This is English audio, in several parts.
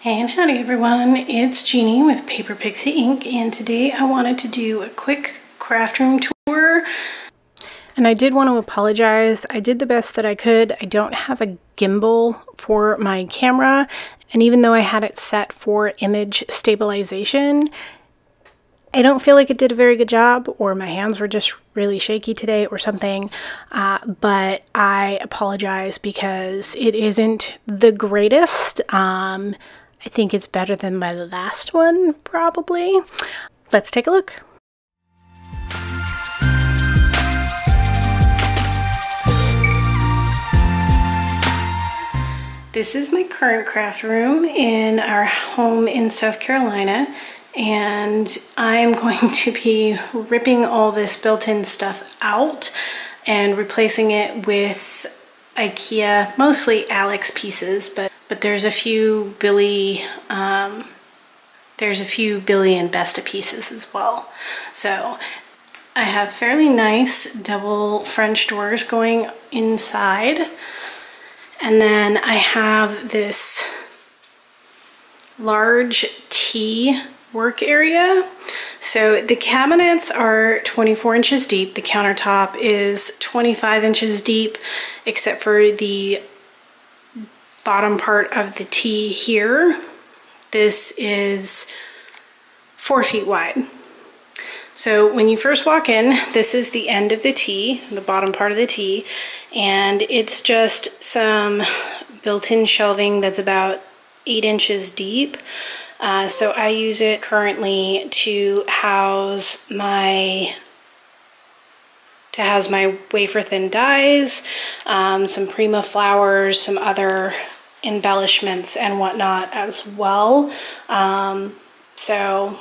And howdy everyone, it's Jeannie with Paper Pixie Ink, and today I wanted to do a quick craft room tour. And I did want to apologize. I did the best that I could. I don't have a gimbal for my camera, and even though I had it set for image stabilization, I don't feel like it did a very good job, or my hands were just really shaky today or something, but I apologize because it isn't the greatest. I think it's better than my last one, probably. Let's take a look. This is my current craft room in our home in South Carolina, and I'm going to be ripping all this built-in stuff out and replacing it with Ikea, mostly Alex pieces, but there's a few Billy and Besta pieces as well. So I have fairly nice double French doors going inside, and then I have this large tea work area. So the cabinets are 24 inches deep. The countertop is 25 inches deep, except for the bottom part of the tea here. This is 4 feet wide. So when you first walk in, this is the end of the tea, the bottom part of the tea, and it's just some built-in shelving that's about 8 inches deep. So I use it currently to house my wafer thin dies, some Prima flowers, some other embellishments and whatnot as well. So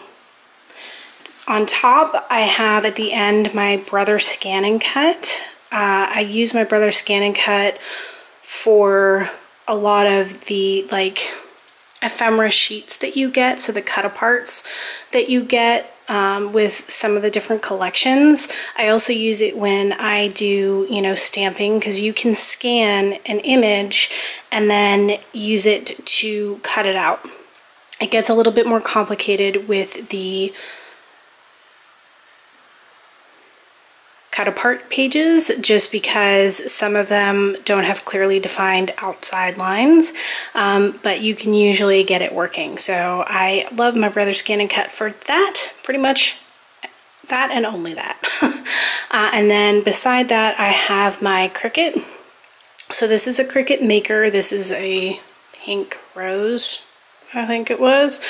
on top I have at the end my Brother Scan and Cut. I use my Brother Scan and Cut for a lot of the like ephemera sheets that you get, so the cut aparts that you get with some of the different collections. I also use it when I do, stamping, because you can scan an image and then use it to cut it out. It gets a little bit more complicated with the cut apart pages, just because some of them don't have clearly defined outside lines, but you can usually get it working. So I love my Brother Scan and Cut for that, pretty much that and only that. And then beside that I have my Cricut. So this is a Cricut Maker. This is a pink rose, I think it was.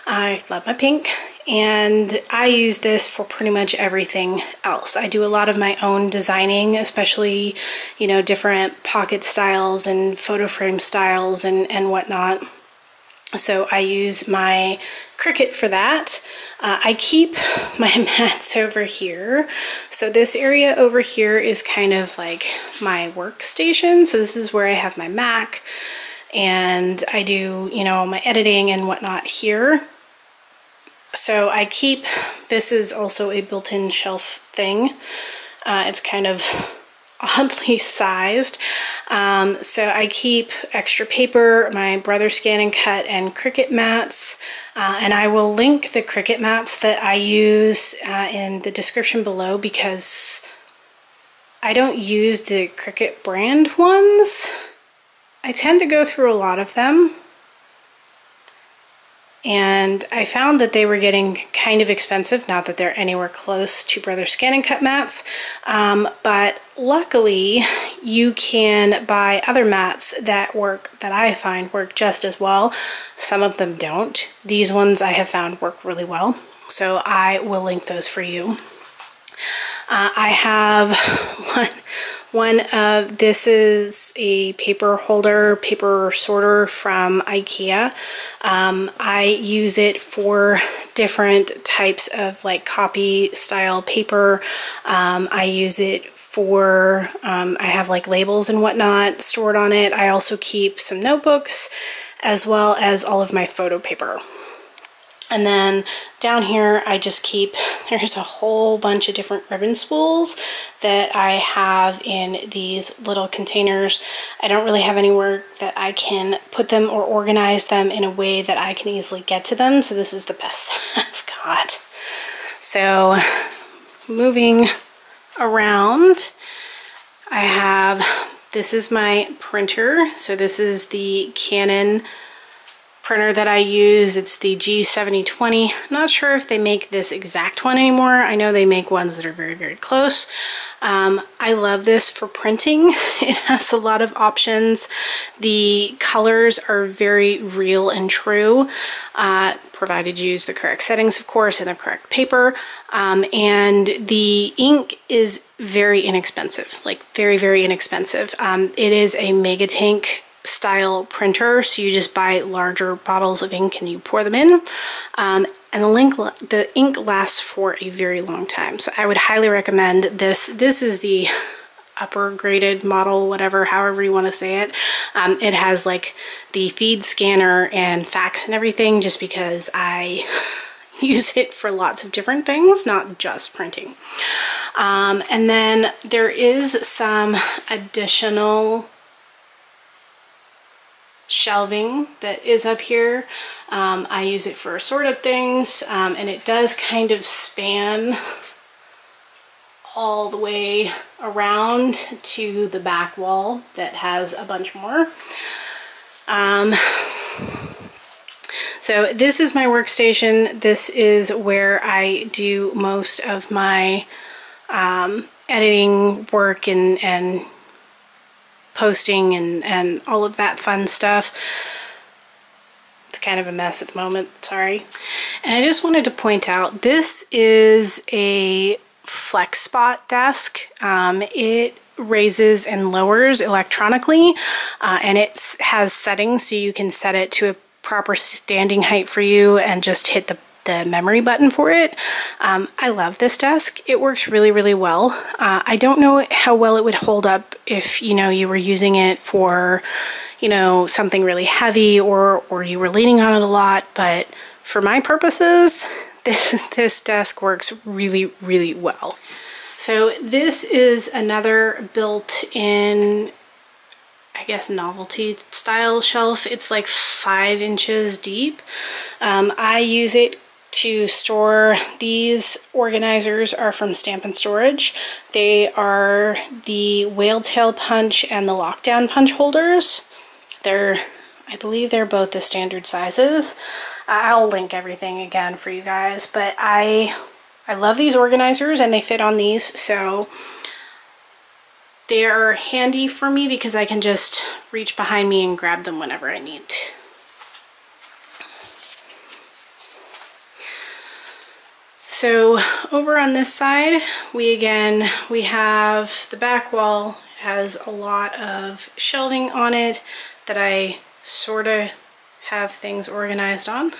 I love my pink, and I use this for pretty much everything else. I do a lot of my own designing, especially, different pocket styles and photo frame styles and whatnot. So I use my Cricut for that. I keep my mats over here. So this area over here is kind of like my workstation. So this is where I have my Mac, and I do, my editing and whatnot here. So I keep, this is also a built-in shelf thing. It's kind of oddly sized. So I keep extra paper, my Brother Scan and Cut, and Cricut mats. And I will link the Cricut mats that I use in the description below, because I don't use the Cricut brand ones. I tend to go through a lot of them, and I found that they were getting kind of expensive, not that they're anywhere close to Brother Scan and Cut mats, but luckily you can buy other mats that I find work just as well. Some of them don't. These ones I have found work really well, so I will link those for you. I have this is a paper holder, paper sorter from Ikea. I use it for different types of like copy style paper. I use it for, I have like labels and whatnot stored on it. I also keep some notebooks as well as all of my photo paper. And then down here, I just keep, there's a whole bunch of different ribbon spools that I have in these little containers. I don't really have anywhere that I can put them or organize them in a way that I can easily get to them. So this is the best that I've got. So moving around, I have, this is my printer. So this is the Canon printer that I use. It's the G7020. Not sure if they make this exact one anymore. I know they make ones that are very, very close. I love this for printing. It has a lot of options. The colors are very real and true, provided you use the correct settings, of course, and the correct paper. And the ink is very inexpensive, like very, very inexpensive. It is a mega tank style printer, so you just buy larger bottles of ink and you pour them in, and the ink lasts for a very long time. So I would highly recommend this. This is the upper graded model, whatever, however you want to say it. It has like the feed scanner and fax and everything, just because I use it for lots of different things, not just printing. And then there is some additional shelving that is up here. I use it for assorted things, and it does kind of span all the way around to the back wall that has a bunch more. So this is my workstation. This is where I do most of my editing work and posting and all of that fun stuff. It's kind of a mess at the moment, sorry. And I just wanted to point out, this is a flex spot desk. It raises and lowers electronically, and it has settings so you can set it to a proper standing height for you and just hit the memory button for it. I love this desk. It works really, really well. I don't know how well it would hold up if, you know, you were using it for, you know, something really heavy or you were leaning on it a lot, but for my purposes, this desk works really, really well. So this is another built-in, I guess, novelty style shelf. It's like 5 inches deep. I use it to store, these organizers are from Stampin Storage. They are the whale tail punch and the lockdown punch holders. I believe they're both the standard sizes. I'll link everything again for you guys, but I love these organizers and they fit on these, so they're handy for me because I can just reach behind me and grab them whenever I need. So over on this side, we have the back wall. It has a lot of shelving on it that I sort of have things organized on.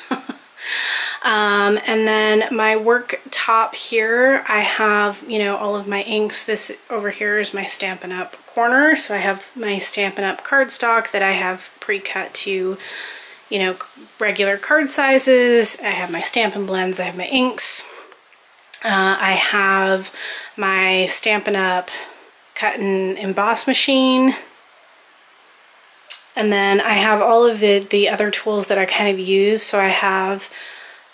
And then my work top here, I have, you know, all of my inks. This over here is my Stampin' Up corner. So I have my Stampin' Up cardstock that I have pre-cut to, you know, regular card sizes. I have my Stampin' blends, I have my inks. I have my Stampin' Up cut and emboss machine. And then I have all of the other tools that I kind of use. So I have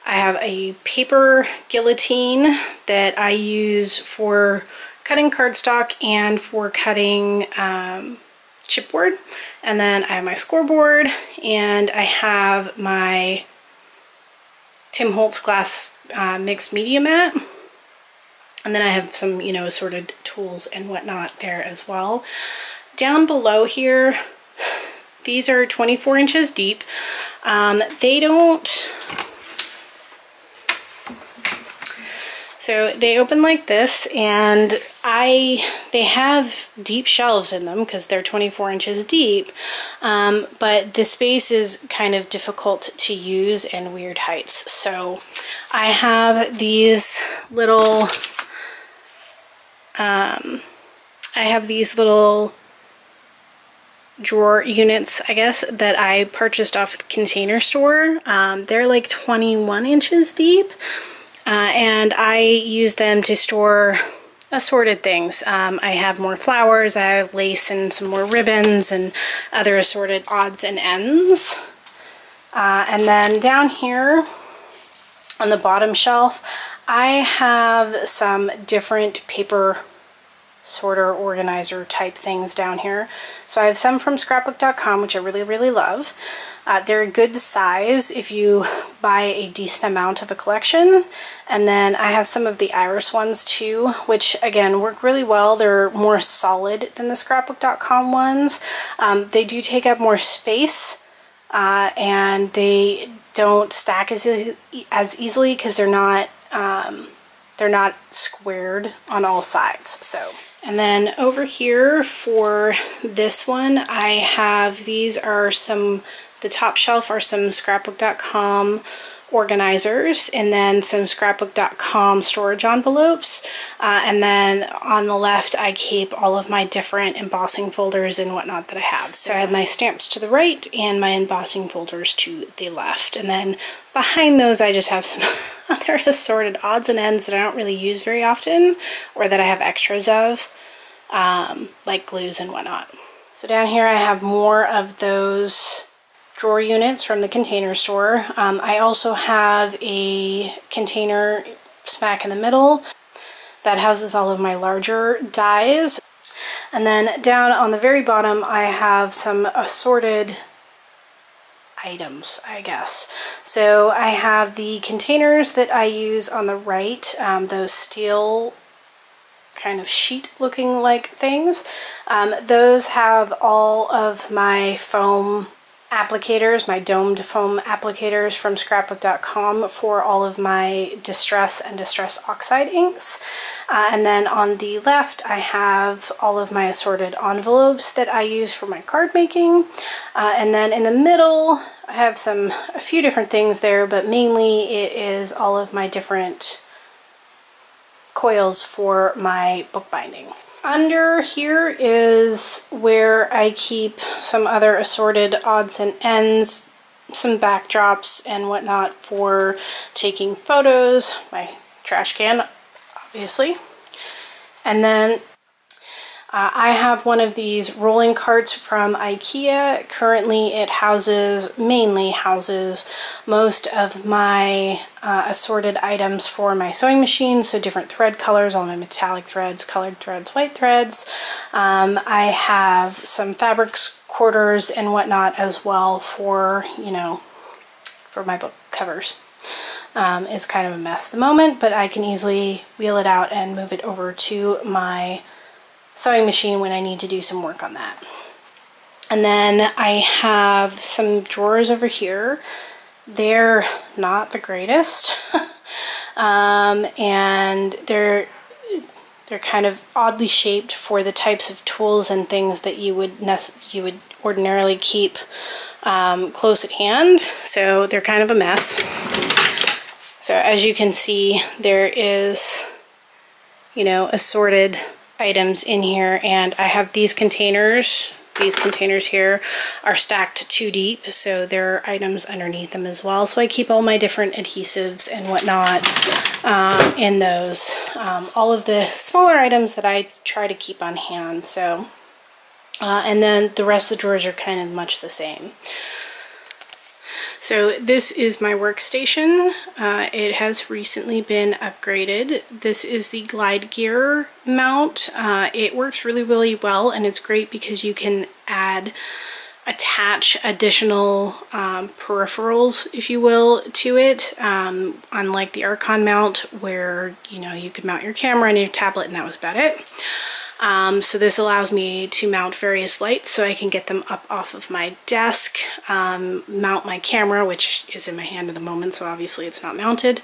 a paper guillotine that I use for cutting cardstock and for cutting chipboard. And then I have my scoreboard, and I have my Tim Holtz glass mixed media mat. And then I have some, you know, assorted tools and whatnot there as well. Down below here, these are 24 inches deep. So they open like this, and they have deep shelves in them because they're 24 inches deep, but the space is kind of difficult to use and weird heights. So I have these little drawer units, I guess, that I purchased off the Container Store. They're like 21 inches deep, and I use them to store assorted things. I have more flowers, I have lace and some more ribbons and other assorted odds and ends. And then down here on the bottom shelf, I have some different paper sorter organizer type things down here. So I have some from scrapbook.com, which I really love. They're a good size if you buy a decent amount of a collection. And then I have some of the Iris ones too, which again work really well. They're more solid than the scrapbook.com ones. They do take up more space, and they don't stack as easily because they're not squared on all sides. So, and then over here for this one, I have, these are some, the top shelf are some scrapbook.com organizers, and then some scrapbook.com storage envelopes, and then on the left I keep all of my different embossing folders and whatnot that I have. So I have my stamps to the right and my embossing folders to the left, and then behind those I just have some other assorted odds and ends that I don't really use very often, or that I have extras of, like glues and whatnot. So down here I have more of those drawer units from the Container Store. I also have a container smack in the middle that houses all of my larger dies. And then down on the very bottom I have some assorted items, I guess. So I have the containers that I use on the right, those steel kind of sheet looking like things. Those have all of my foam applicators, my domed foam applicators from scrapbook.com for all of my Distress and Distress Oxide inks. And then on the left I have all of my assorted envelopes that I use for my card making. And then in the middle I have a few different things there, but mainly it is all of my different coils for my bookbinding. Under here is where I keep some other assorted odds and ends, some backdrops and whatnot for taking photos, my trash can, obviously. And then I have one of these rolling carts from Ikea. Currently it mainly houses most of my assorted items for my sewing machine, so different thread colors, all my metallic threads, colored threads, white threads. I have some fabric quarters and whatnot as well for, you know, for my book covers. It's kind of a mess at the moment, but I can easily wheel it out and move it over to my sewing machine when I need to do some work on that. And then I have some drawers over here. They're not the greatest, and they're kind of oddly shaped for the types of tools and things that you would ordinarily keep close at hand. So they're kind of a mess. So as you can see, there is, you know, assorted items in here, and I have these containers. These containers here are stacked too deep, so there are items underneath them as well. So I keep all my different adhesives and whatnot in those. All of the smaller items that I try to keep on hand. So, and then the rest of the drawers are kind of much the same. So this is my workstation. It has recently been upgraded. This is the Glide Gear mount. It works really well, and it's great because you can attach additional peripherals, if you will, to it. Unlike the Archon mount, where, you know, you could mount your camera and your tablet and that was about it. So this allows me to mount various lights so I can get them up off of my desk, mount my camera, which is in my hand at the moment, so obviously it's not mounted,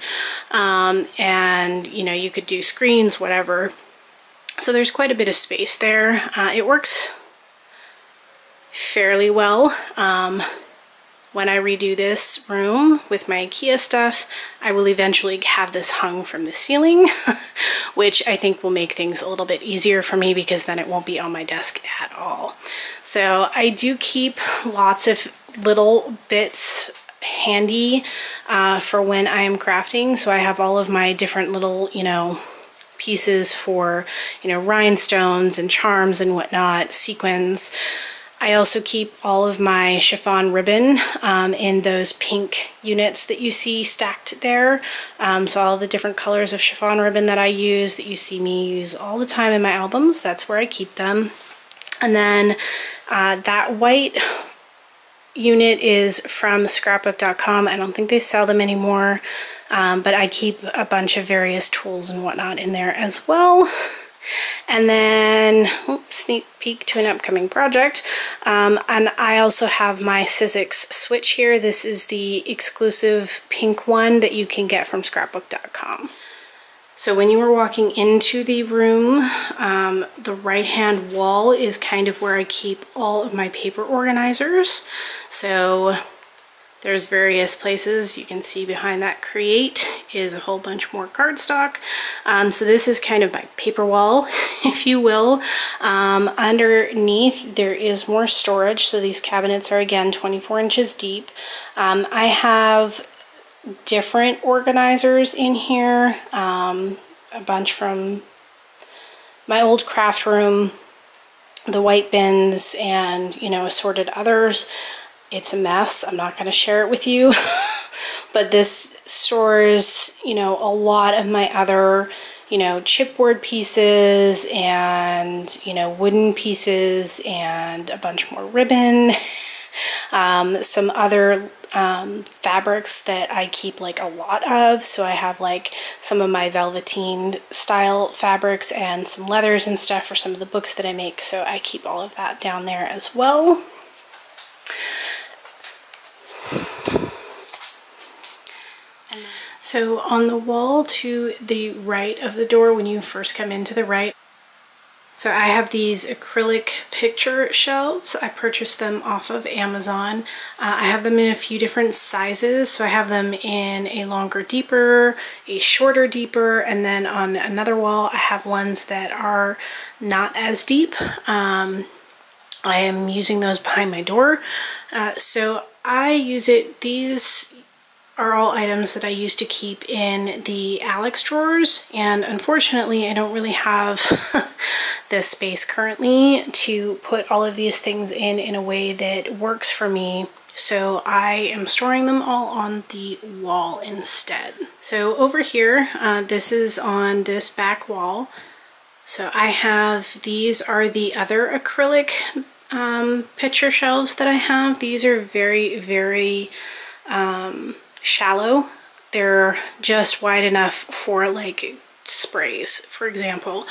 and, you know, you could do screens, whatever. So there's quite a bit of space there. It works fairly well. When I redo this room with my Ikea stuff, I will eventually have this hung from the ceiling, which I think will make things a little bit easier for me because then it won't be on my desk at all. So I do keep lots of little bits handy for when I am crafting. So I have all of my different little, you know, pieces for, you know, rhinestones and charms and whatnot, sequins. I also keep all of my chiffon ribbon in those pink units that you see stacked there. So all the different colors of chiffon ribbon that I use, that you see me use all the time in my albums, that's where I keep them. And then that white unit is from scrapbook.com. I don't think they sell them anymore, but I keep a bunch of various tools and whatnot in there as well. And then, oops, sneak peek to an upcoming project. And I also have my Sizzix switch here. This is the exclusive pink one that you can get from scrapbook.com. So when you are walking into the room, the right-hand wall is kind of where I keep all of my paper organizers. So there's various places. You can see behind that create is a whole bunch more cardstock. So this is kind of my paper wall, if you will. Underneath there is more storage. So these cabinets are again 24 inches deep. I have different organizers in here, a bunch from my old Craftroom, the white bins, and, you know, assorted others. It's a mess. I'm not going to share it with you, but this stores, you know, a lot of my other, you know, chipboard pieces and, you know, wooden pieces and a bunch more ribbon. Some other fabrics that I keep like a lot of. So I have like some of my velveteen style fabrics and some leathers and stuff for some of the books that I make. So I keep all of that down there as well. So on the wall to the right of the door, when you first come into the right, so I have these acrylic picture shelves. I purchased them off of Amazon. I have them in a few different sizes. So I have them in a longer, deeper, a shorter, deeper, and then on another wall I have ones that are not as deep. I am using those behind my door. So I use it, these are all items that I used to keep in the Alex drawers, and unfortunately I don't really have the space currently to put all of these things in a way that works for me, so I am storing them all on the wall instead. So over here, this is on this back wall. So I have, these are the other acrylic picture shelves that I have. These are very, very shallow. They're just wide enough for like sprays, for example,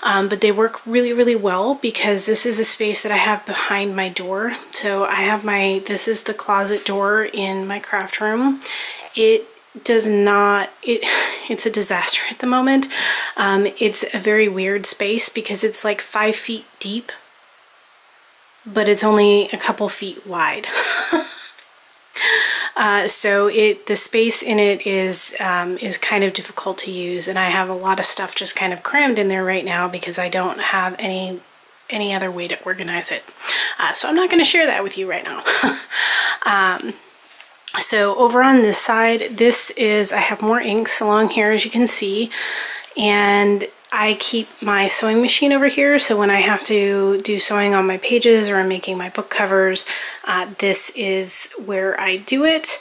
but they work really, really well because this is a space that I have behind my door. So I have my, this is the closet door in my craft room. It does not, it's a disaster at the moment. It's a very weird space because it's like 5 feet deep, but it's only a couple feet wide. So the space in it is kind of difficult to use, and I have a lot of stuff just kind of crammed in there right now because I don't have any other way to organize it. So I'm not going to share that with you right now. So over on this side, this is, I have more inks along here, as you can see, and I keep my sewing machine over here, so when I have to do sewing on my pages or I'm making my book covers, this is where I do it.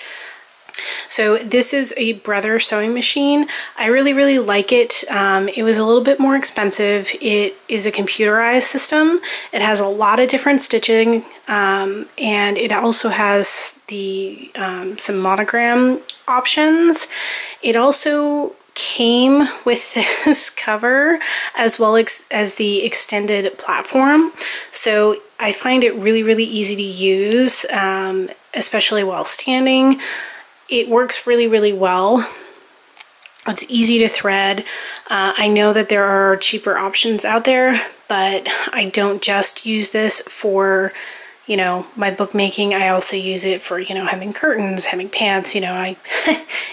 So this is a Brother sewing machine. I really, really like it. It was a little bit more expensive. It is a computerized system. It has a lot of different stitching, and it also has the some monogram options. It also came with this cover as well as the extended platform, so I find it really, really easy to use, especially while standing. It works really, really well. It's easy to thread. I know that there are cheaper options out there, but I don't just use this for, you know, my bookmaking. I also use it for, you know, hemming curtains, hemming pants, you know,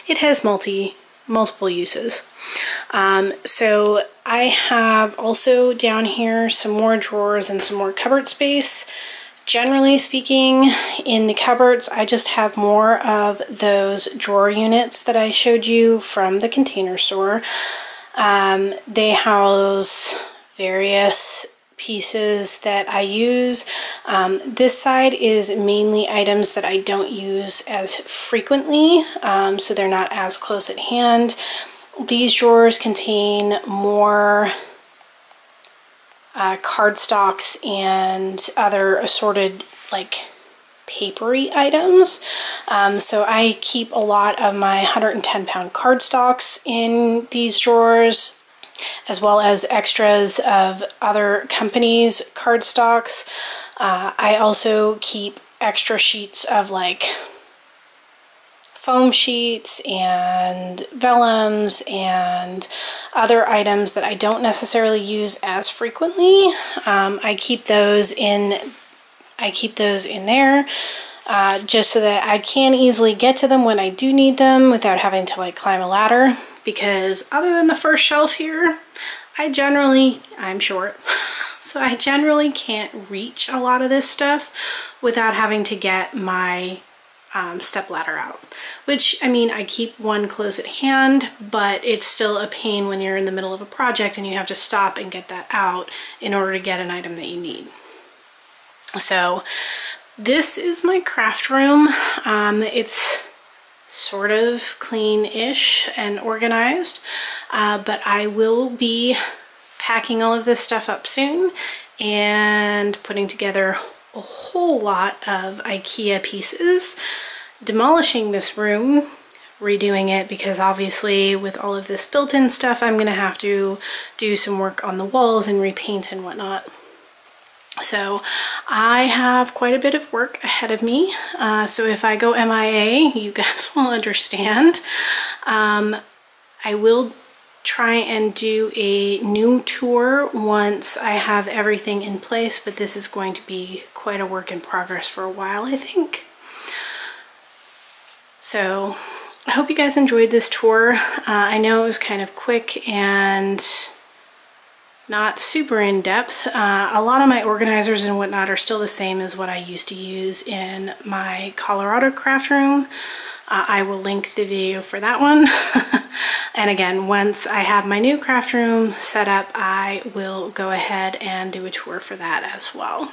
it has multiple uses. So I have also down here some more drawers and some more cupboard space. Generally speaking, in the cupboards, I just have more of those drawer units that I showed you from the Container Store. They house various pieces that I use. This side is mainly items that I don't use as frequently, so they're not as close at hand. These drawers contain more cardstocks and other assorted like papery items. So I keep a lot of my 110-pound cardstocks in these drawers, as well as extras of other companies' cardstocks. I also keep extra sheets of like foam sheets and vellums and other items that I don't necessarily use as frequently. I keep those in there just so that I can easily get to them when I do need them without having to like climb a ladder, because other than the first shelf here, I'm short, so I generally can't reach a lot of this stuff without having to get my step ladder out, which, I mean, I keep one close at hand, but it's still a pain when you're in the middle of a project and you have to stop and get that out in order to get an item that you need. So this is my craft room. It's sort of clean-ish and organized, but I will be packing all of this stuff up soon and putting together a whole lot of Ikea pieces, demolishing this room, redoing it, because obviously with all of this built-in stuff I'm gonna have to do some work on the walls and repaint and whatnot. So I have quite a bit of work ahead of me, so if I go MIA, you guys will understand. I will try and do a new tour once I have everything in place, but this is going to be quite a work in progress for a while, I think. So I hope you guys enjoyed this tour. I know it was kind of quick and not super in depth. A lot of my organizers and whatnot are still the same as what I used to use in my Colorado craft room. I will link the video for that one. And again, once I have my new craft room set up, I will go ahead and do a tour for that as well.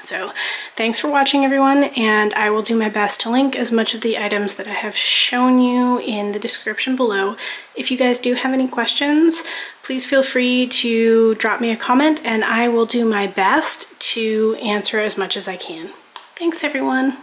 So thanks for watching, everyone, and I will do my best to link as much of the items that I have shown you in the description below. If you guys do have any questions, please feel free to drop me a comment and I will do my best to answer as much as I can. Thanks, everyone.